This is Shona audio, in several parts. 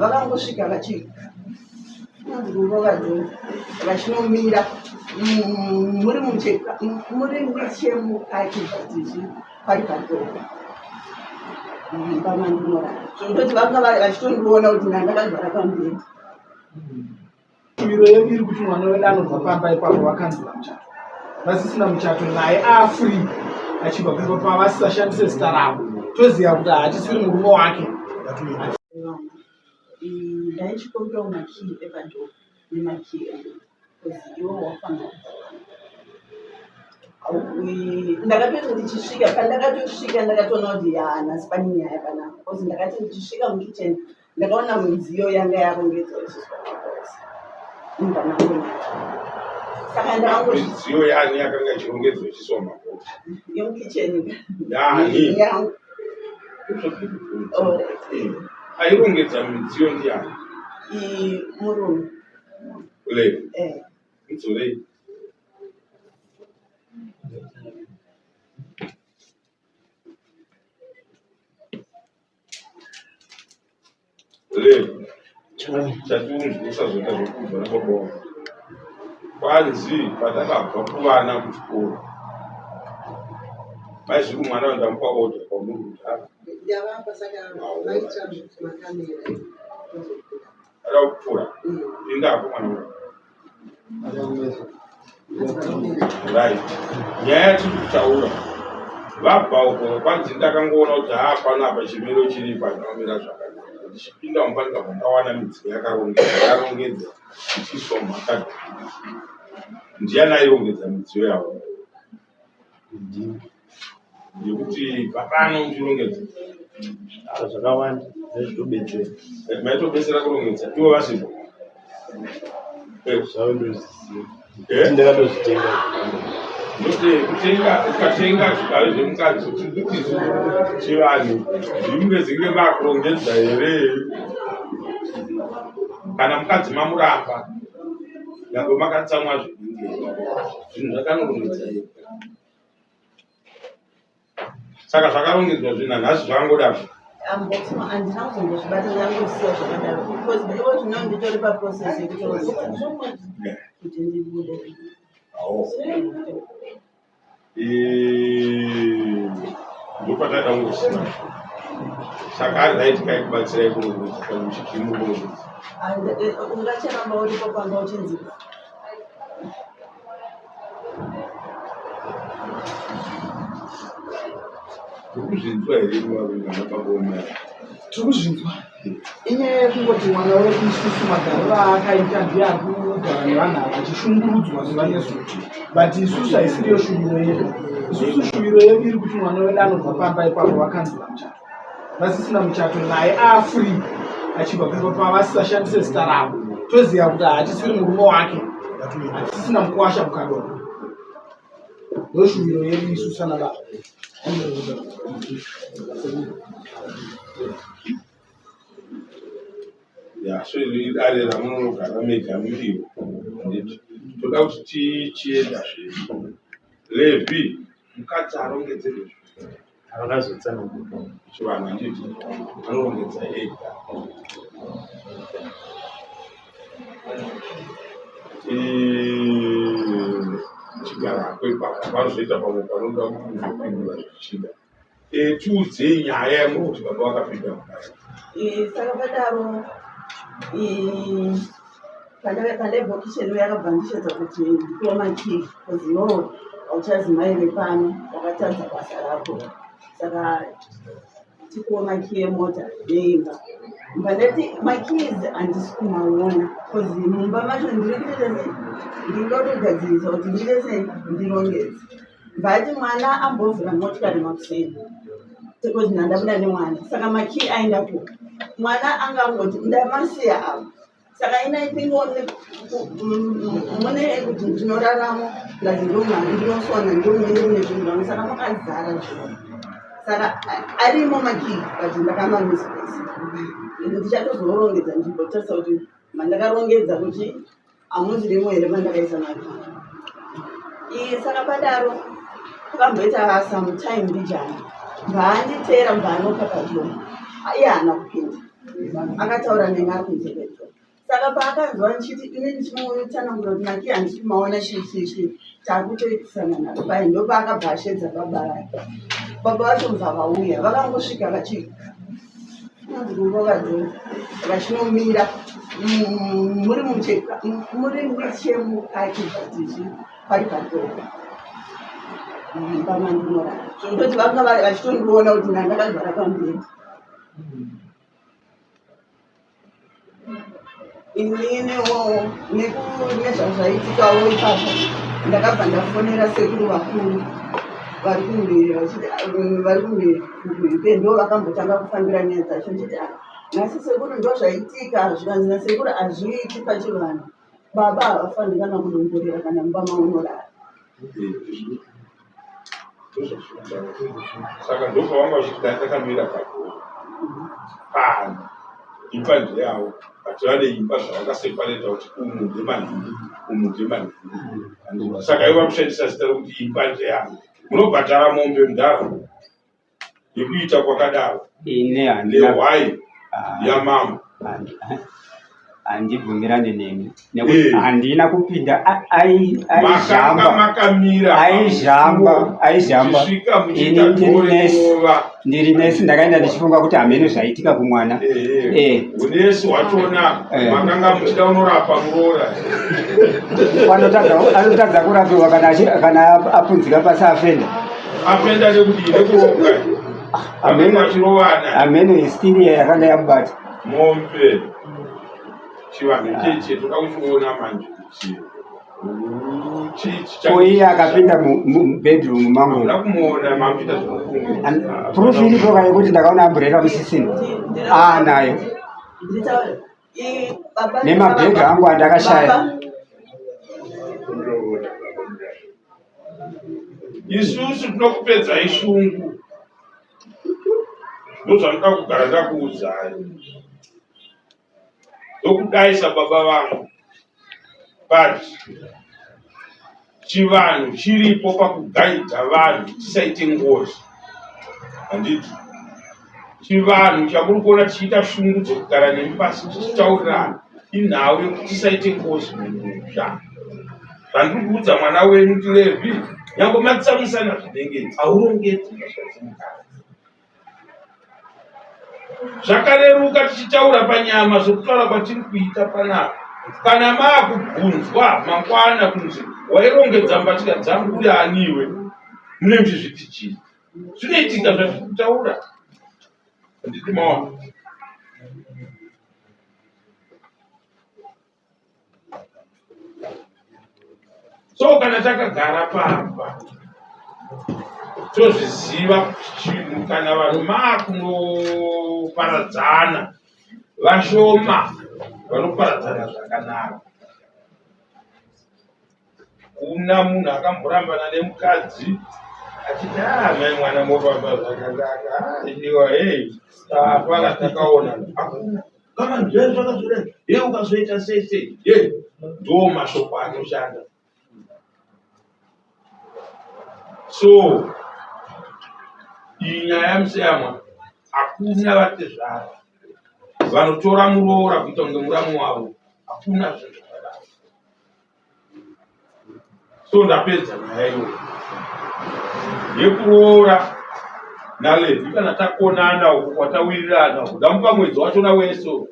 vakangosvika vachinomira muri nechemukati pari padoko pamandinora zvokutoti vanga vachitondiona kuti ndandakagara pamberi. Shuviro yedu iri kuti mwana wedu anobva pamba ipapo vakanzwa muchato vasisina muchato naye afuri achibva papa vasisashandise zita ravo toziva kuti hatisiri murume wake. Ndaichikomberawo makii epadoko nemakii because iwo wafanira ndakapedza ndichisvika pandakatosvika ndakatoona kuti nhasi pane nyaya panapa because ndakati ndichisvika mukicheni ndakaona midziyo yanga yarongedzwa ichiswa saka midziyo yani yakanga ichirongedzwa ichiswa mabota yomukicheni yani airongedza midziyo ndiyani murume ulei idzorei ulei chatirunzwisa zvona zvokubva napaboma kwanzi patakabva kuvana kuchikoro vaizvi kumwana vandamupa oda kwamuri ada kupfuura indako mwana right nyaya yatiri kutaura vabva uko kwanzi ndakangoona kuti panapa chimiro chiri panomira zvakanaka ndichipinda mumba ndikabva ndawana midziyo yarongedza ichiswa mumakadhi ndiani airongedza midziyo yavo ndekuti papano muchirongedza zvakawanda nezvitobetsera maitobetsera kurongedza ivo vasipo zvavo ndozviziva ndakatozvitenga nokuti ukatenga zvigaro zvemukadzi kuti chivanhu zvimwe zinge vakurongedza here kana mukadzi mamuramba nyange makatsamwa zvinenge zvinhu zvakanorongedza here saka zvakarongedzwa zvina nhasi zvakangodaro handina kuzombozvibata ndangosiya zvakadaro because ivo zvino nditori paprocess yekuti ndibude ndopataida ngosina saka ari daitika ikubatsirai kurongedza kana muchikiri murongedza ungachiramba uripo panga uchinzika urikuzvinzwa here mavingana paboma tiri kuzvinzwa inyaya yekungoti mwana wedu isusu magariro aakaita ndiye ari kugara nevanhu ava achishungurudzwa zuva nezuva but isusu haisiriyo shuviro yedu isusu shuviro yedu iri kuti mwana wedu anobva pamba ipapo vakanzwa muchato vasisina muchato naye afuri achibva papa vasisashandise zita ravo toziva kuti hatisiri murume wake hatisisina mukuwasha mukadoro ndoshuviro yedu isusu ana baba so idare ramunogara mega muriwo toda kuti tichienda zvedu Levi mukadzi arongedzerwe havakazotsananguka chivanhu handiti anorongedza ega chigarako ipapo panozoita pamwe panoda kupindura zvichida tiudzei nyaya yamuri kuti baba vakapinda mukati saka padaro pandaibhokisheni yakabva ndishedza kuti ndipiwa makii koziwo hauchazimaire pano wakatadza basa rako saka tipiwa makii emota neimba mbandati makizi handisi kumaona kozi mumba macho ndiri kuitese ndingotogadzirisa kuti ndiitese ndirongedze mbati mwana ambovhura motikari makuseni tekozi ndandabuda nemwana saka makii aendapo mwana angangoti ndamasiya avo saka inaipingone mune kuti ndinoraramo ngazindomwana ndinosona ndomunene zvinhu vangu saka makazara zvinhu saka arimo makii kuti ndakamamisipesi ndichatozorongedza ndichibotarisa kuti mandakarongedza kuti hamuzirimo here mandakaisa makii saka padaro pakamboita sometime ndijana mbaanditeera mbaanoka padoma iye haana kupinda akataura nenge ari kunze kwedzo. Saka paakanzwa ndichiti ine ndichimutsanangura kuti maki handisi kumaona chichichi taakutoitisana naro pai ndo paakabva ashedza baba vake. Baba vacho mvavauya vakangosvika vachinomira muri nechemukati bhatichi pari padoko pamandinora zvokutoti vanga vachitondiona kuti ndandakagara pamberi. Inewo nezvazvaitikawo ipapo ndakabva ndafonera sekuru vakuru vari kumberi ndo vakambotanga kufambira nyaya dzacho nditi nhasi sekuru ndo zvaitika zvikanzi nasekuru hazviiti pachivanhu baba havafaniri kana kudongorera kana mumba maunorara. Saka ndopavanga vachitakamira papo pano imba ndeyavo but vane imba zvavakasepareta kuti umu ndemanhii. Saka iva kushandisa zita rokuti imba ndeyavo. Munobhadhara mombe mundaro yekuita kwakadaro nehwai yamama. Handibvumirane nemi nekuti handina kupinda aizhamba ndiri nesi ndakaenda ndichifunga kuti hamene zvaitika kumwana. Unesi wachona makanga muchida unorapa muroora anotadza kurapiwa kana apunzika pasi afenda nekuti nekuroka amene histiriya yakanga yabata mombe. Chivanhu cheche toda kuchiona manje iye akapinda mubedroom mangu ndakumuona mamuita zvinofunga proof iripo ka yekuti ndakaona amburera musisini nayo nemabhegi angu andakashaya. isusu tinokupedza ishungu ndozvanoda kugara ndakuudzai ndokudayisa baba vangu but chivanhu chiripo pakugaidha vanhu tisaite ngozi. Handiti chivanhu chamuri kuona tichiita shungu dzokugara nemi pasi tichitaurirana inhau yekuti tisaite ngozi mumusha. Zvandiri kuudza mwana wenyu tiRevhi nyange matsamusana zvinengedzi aurongedzi zvazvimugara. Zvakareruka tichitaura panyama zvokutaura kwatiri kuita panapa. Kana maakubvunzwa mangwana kunzi wairongedza mbatika dzangu uye aniwe mune muzviti chii zvinoitika zvatiri kutaura. Handiti maona. So kana takagara pamba tozviziva chinhu kana vanhu maakunoparadzana vashoma vanoparadzana zvakanaka. Kuna munhu akamborambana nemukadzi achiti mai mwana moramba zvakanaka iwa tapara takaona kama ndizvo zvakazodai ukazoita sei ndo mashoko anoshanda. So iyi nyaya museyamwa hakuna vatezvaro vanotora muroora kuita kunge muramu wavo hakuna zvezvakadaro. So ndapedza nyaya iyoyo yekuroora naLevhi. Kana takonana watawirirana kudamupa mwedzi wachona weso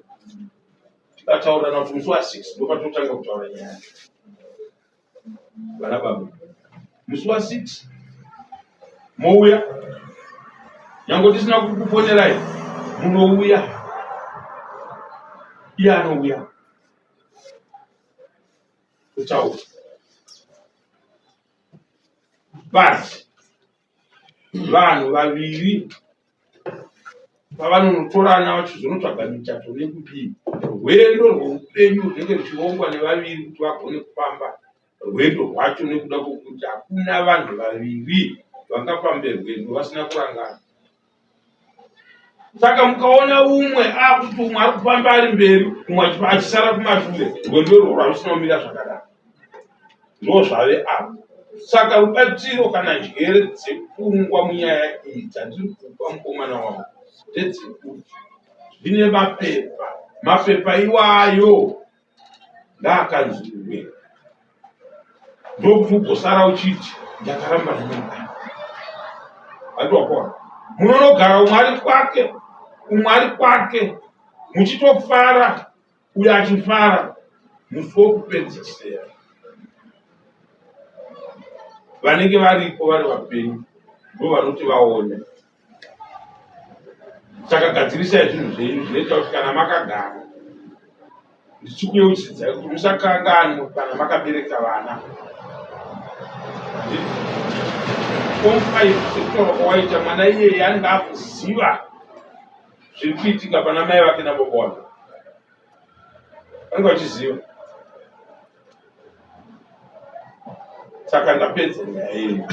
tikataurana kuti musi wa6 ndopatotanga kutaura nyaya. Vana baba musi wa6 mouya nyange tisina kukuponerai munouya iye anouya kutaura. Basi vanhu vaviri pavanonotorana vachizonotsvaga michato nekudii rwendo rweupenyu runenge ruchirongwa nevaviri kuti vagone kufamba rwendo rwacho nekuda kwokuti hakuna vanhu vaviri vangafambe rwendo vasina kurangana. Saka mukaona umwe akuti umwe ari kufamba ari mberi umwe achisara kumashure rwendo irwo rwavisinomira zvakadaro ndo zvave apo. Saka rubatsiro kana njere dzepfungwa munyaya iyi dzandiri kupa mukomana wangu ndedzekuti ndine mapepa iwayo ndaakanzurwe ndokuti ugosara uchiti ndakaramba nanyagara atokona munonogara umwe ari kwake muchitofara uyo achifara musokupedzisera vanenge varipo vari vapenyu ndo vanoti vaone saka gadzirisai zvinhu zvenyu zvinoita kuti kana makagara ndichikuyeuchidzai kuti musakanganwa kana makabereka vana omufaisekutaura kwawaita mwana iyeye anenge akuziva zviri kuitika pana mai vake nababa vake anenge vachiziva. Saka ndapedza nyaya yenyu.